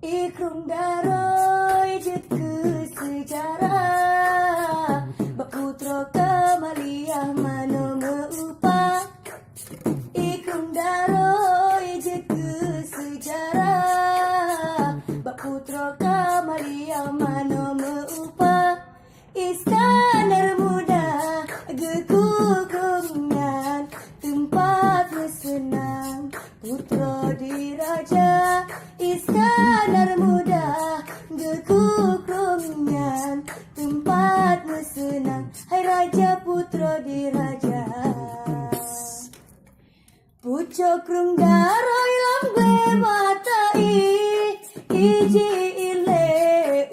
Ikrum daroi jeke sejarah Baputro kemaliah mano meupa Ikrum daroi jeke sejarah Baputro kemaliah mano meupa Iskandar muda gekukungnya tempat bersenang Putro diraja Iskandar muda gekukungnya tempat bersenang Hai raja putro diraja Pucuk rung daroi lambe matai Iji ile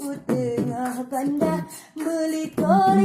utengah banda Beli liko